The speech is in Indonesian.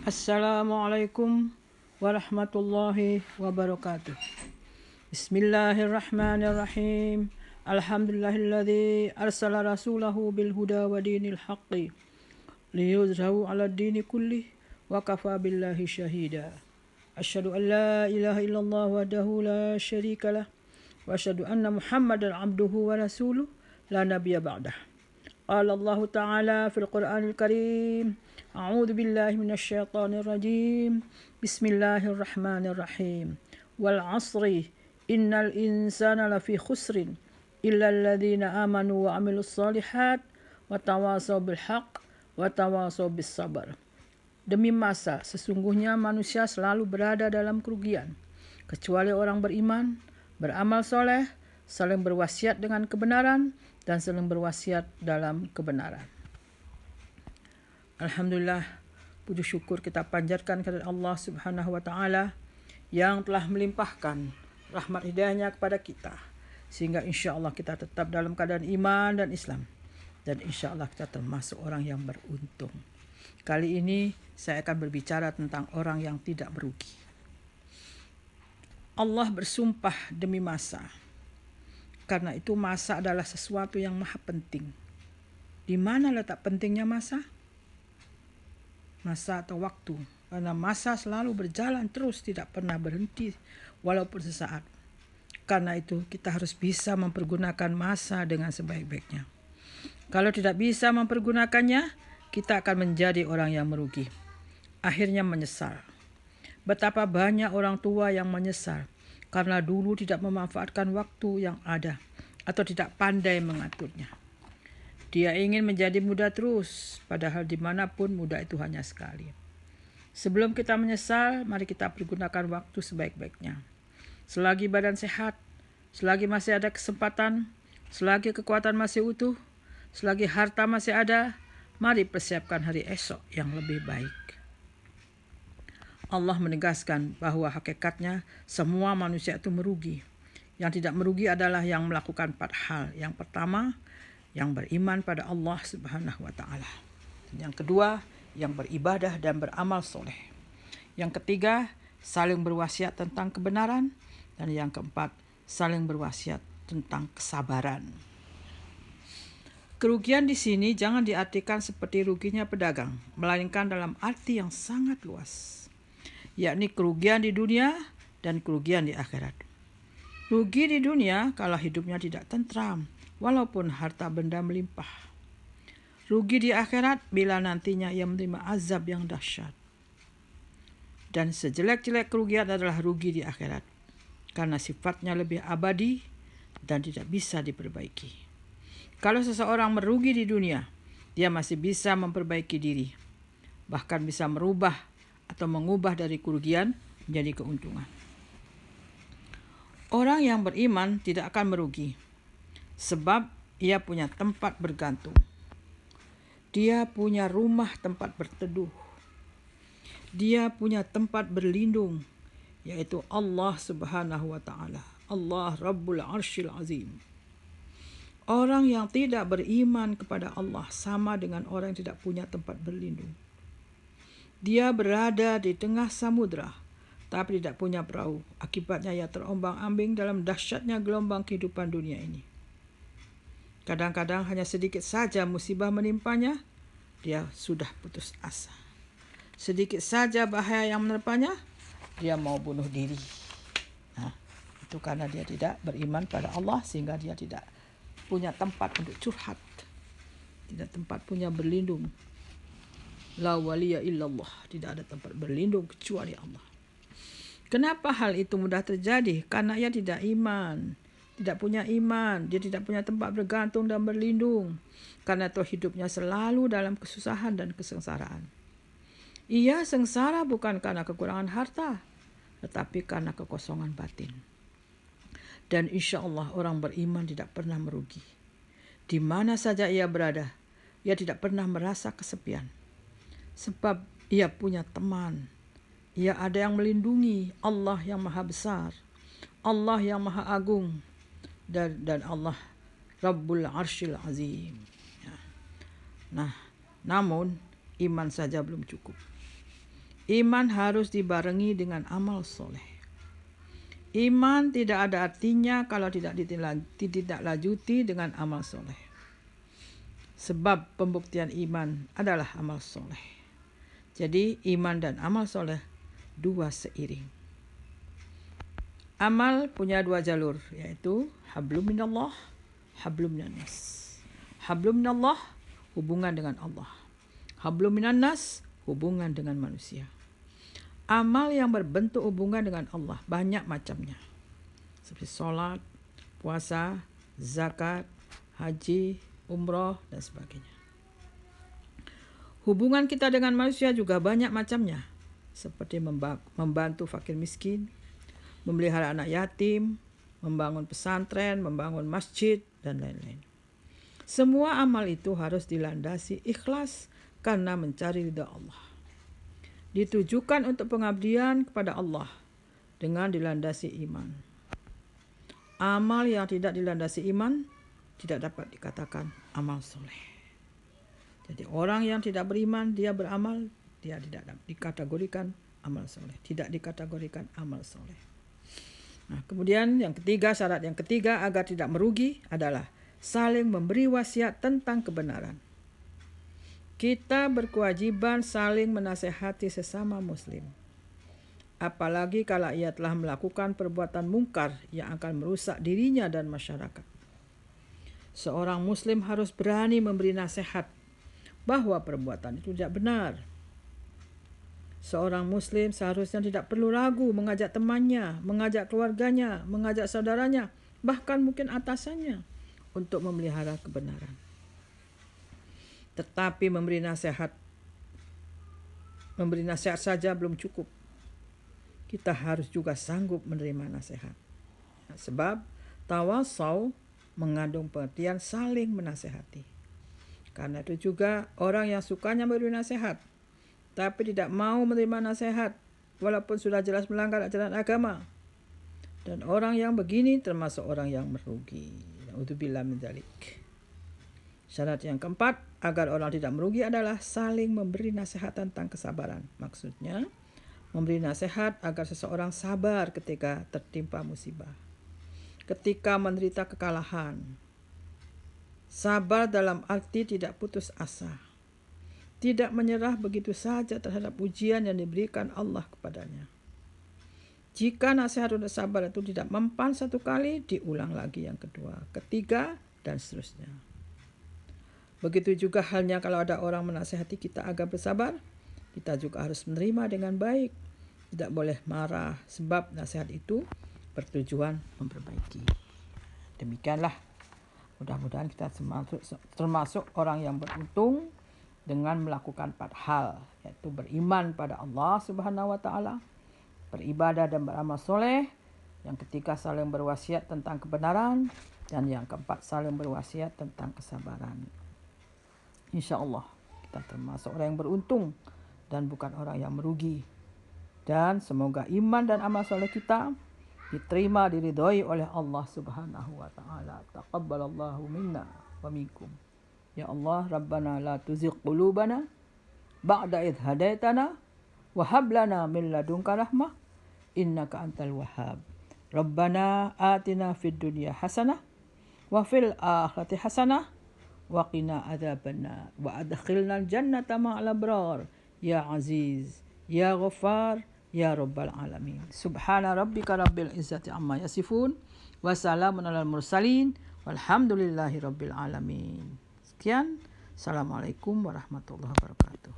Assalamualaikum warahmatullahi wabarakatuh. Bismillahirrahmanirrahim. Alhamdulillahilladzi arsala rasulahu bil huda wa dinil haqqi liyuzhahu 'ala dini kullih wa kafa billahi syahida. Asyhadu an la ilaha illallah wahdahu la syarikalah wa asyhadu anna Muhammadan 'abduhu wa rasuluh la nabiyya ba'dah. Qala Allah Ta'ala fil Qur'anil Karim. A'udzu billahi minasy syaithanir rajim. Bismillahirrahmanirrahim. Wal 'asri innal insana lafi khusrin illa alladzina amanu wa 'amilus shalihat wa tawasaw bil haqq wa tawasaw bis sabar. Demi masa, sesungguhnya manusia selalu berada dalam kerugian, kecuali orang beriman, beramal soleh, saling berwasiat dengan kebenaran, dan saling berwasiat dalam kebenaran. Alhamdulillah, puji syukur kita panjatkan kepada Allah Subhanahu wa Ta'ala yang telah melimpahkan rahmat hidayahnya kepada kita, sehingga insya Allah kita tetap dalam keadaan iman dan Islam, dan insya Allah kita termasuk orang yang beruntung. Kali ini saya akan berbicara tentang orang yang tidak merugi. Allah bersumpah demi masa, karena itu masa adalah sesuatu yang maha penting. Di mana letak pentingnya masa? Masa atau waktu, karena masa selalu berjalan terus, tidak pernah berhenti walaupun sesaat. Karena itu kita harus bisa mempergunakan masa dengan sebaik-baiknya. Kalau tidak bisa mempergunakannya, kita akan menjadi orang yang merugi, akhirnya menyesal. Betapa banyak orang tua yang menyesal karena dulu tidak memanfaatkan waktu yang ada atau tidak pandai mengaturnya. Dia ingin menjadi muda terus, padahal dimanapun muda itu hanya sekali. Sebelum kita menyesal, mari kita pergunakan waktu sebaik-baiknya. Selagi badan sehat, selagi masih ada kesempatan, selagi kekuatan masih utuh, selagi harta masih ada, mari persiapkan hari esok yang lebih baik. Allah menegaskan bahwa hakikatnya semua manusia itu merugi. Yang tidak merugi adalah yang melakukan 4 hal. Yang pertama, yang beriman pada Allah Subhanahu wa Ta'ala. Yang kedua, yang beribadah dan beramal soleh. Yang ketiga, saling berwasiat tentang kebenaran. Dan yang keempat, saling berwasiat tentang kesabaran. Kerugian di sini jangan diartikan seperti ruginya pedagang, melainkan dalam arti yang sangat luas, yakni kerugian di dunia dan kerugian di akhirat. Rugi di dunia kalau hidupnya tidak tentram, walaupun harta benda melimpah. Rugi di akhirat bila nantinya ia menerima azab yang dahsyat. Dan sejelek-jelek kerugian adalah rugi di akhirat, karena sifatnya lebih abadi dan tidak bisa diperbaiki. Kalau seseorang merugi di dunia, dia masih bisa memperbaiki diri, bahkan bisa merubah atau mengubah dari kerugian menjadi keuntungan. Orang yang beriman tidak akan merugi, sebab ia punya tempat bergantung. Dia punya rumah tempat berteduh. Dia punya tempat berlindung, yaitu Allah Subhanahu wa Ta'ala. Allah Rabbul Arsyil Azim. Orang yang tidak beriman kepada Allah sama dengan orang yang tidak punya tempat berlindung. Dia berada di tengah samudra, tapi tidak punya perahu. Akibatnya ia terombang-ambing dalam dahsyatnya gelombang kehidupan dunia ini. Kadang-kadang hanya sedikit saja musibah menimpanya, dia sudah putus asa. Sedikit saja bahaya yang menerpanya, dia mau bunuh diri. Nah, itu karena dia tidak beriman pada Allah, sehingga dia tidak punya tempat untuk curhat, tidak tempat punya berlindung. La waliya illallah, tidak ada tempat berlindung kecuali Allah. Kenapa hal itu mudah terjadi? Karena ia tidak iman, tidak punya iman, dia tidak punya tempat bergantung dan berlindung. Karena itu hidupnya selalu dalam kesusahan dan kesengsaraan. Ia sengsara bukan karena kekurangan harta, tetapi karena kekosongan batin. Dan insya Allah orang beriman tidak pernah merugi. Di mana saja ia berada, ia tidak pernah merasa kesepian. Sebab ia punya teman. Ia ada yang melindungi, Allah yang maha besar, Allah yang maha agung, dan Allah Rabbul Arsyil Azim. Nah, namun iman saja belum cukup. Iman harus dibarengi dengan amal soleh. Iman tidak ada artinya kalau tidak ditindaklanjuti dengan amal soleh. Sebab pembuktian iman adalah amal soleh. Jadi iman dan amal soleh dua seiring. Amal punya dua jalur, yaitu hablum minallah, hablum minannas. Hablum minallah, hubungan dengan Allah. Hablum minannas, hubungan dengan manusia. Amal yang berbentuk hubungan dengan Allah banyak macamnya. Seperti solat, puasa, zakat, haji, umrah, dan sebagainya. Hubungan kita dengan manusia juga banyak macamnya. Seperti membantu fakir miskin, memelihara anak yatim, membangun pesantren, membangun masjid, dan lain-lain. Semua amal itu harus dilandasi ikhlas karena mencari ridha Allah. Ditujukan untuk pengabdian kepada Allah dengan dilandasi iman. Amal yang tidak dilandasi iman tidak dapat dikatakan amal soleh. Jadi orang yang tidak beriman, dia beramal, dia tidak dikategorikan amal soleh. Tidak dikategorikan amal soleh. Nah, kemudian syarat yang ketiga agar tidak merugi adalah saling memberi wasiat tentang kebenaran. Kita berkewajiban saling menasehati sesama muslim. Apalagi kalau ia telah melakukan perbuatan mungkar yang akan merusak dirinya dan masyarakat. Seorang muslim harus berani memberi nasihat bahwa perbuatan itu tidak benar. Seorang muslim seharusnya tidak perlu ragu mengajak temannya, mengajak keluarganya, mengajak saudaranya, bahkan mungkin atasannya untuk memelihara kebenaran. Tetapi memberi nasihat saja belum cukup. Kita harus juga sanggup menerima nasihat. Sebab tawasau mengandung pengertian saling menasehati. Karena itu juga orang yang sukanya memberi nasihat tapi tidak mau menerima nasihat walaupun sudah jelas melanggar ajaran agama. Dan orang yang begini termasuk orang yang merugi. Na'udzubillah min dzalik. Syarat yang keempat agar orang tidak merugi adalah saling memberi nasihat tentang kesabaran. Maksudnya memberi nasihat agar seseorang sabar ketika tertimpa musibah, ketika menderita kekalahan. Sabar dalam arti tidak putus asa, tidak menyerah begitu saja terhadap ujian yang diberikan Allah kepadanya. Jika nasihat untuk sabar itu tidak mempan satu kali, diulang lagi yang kedua, ketiga, dan seterusnya. Begitu juga halnya kalau ada orang menasihati kita agar bersabar, kita juga harus menerima dengan baik. Tidak boleh marah, sebab nasihat itu bertujuan memperbaiki. Demikianlah. Mudah-mudahan kita termasuk orang yang beruntung dengan melakukan 4 hal, yaitu beriman pada Allah Subhanahu wa taala, beribadah dan beramal soleh, yang ketiga saling berwasiat tentang kebenaran, dan yang keempat saling berwasiat tentang kesabaran. InsyaAllah kita termasuk orang yang beruntung dan bukan orang yang merugi. Dan semoga iman dan amal soleh kita diterima, diridhoi oleh Allah Subhanahu wa taala. Taqabbalallahu minna wa minkum. Ya Allah, Rabbana la tuzigh qulubana ba'da idh hadaitana wa hab lana min ladunka rahmah innaka antal wahhab. Rabbana atina fid dunya hasanah wa fil akhirati hasanah wa qina adzabannar wa adkhilnal jannata ma'al abrar ya aziz ya ghaffar ya rabbal alamin. Subhana rabbika rabbil izzati amma yasifun wa salamun alal mursalin walhamdulillahi rabbil alamin. Sekian. Assalamualaikum warahmatullahi wabarakatuh.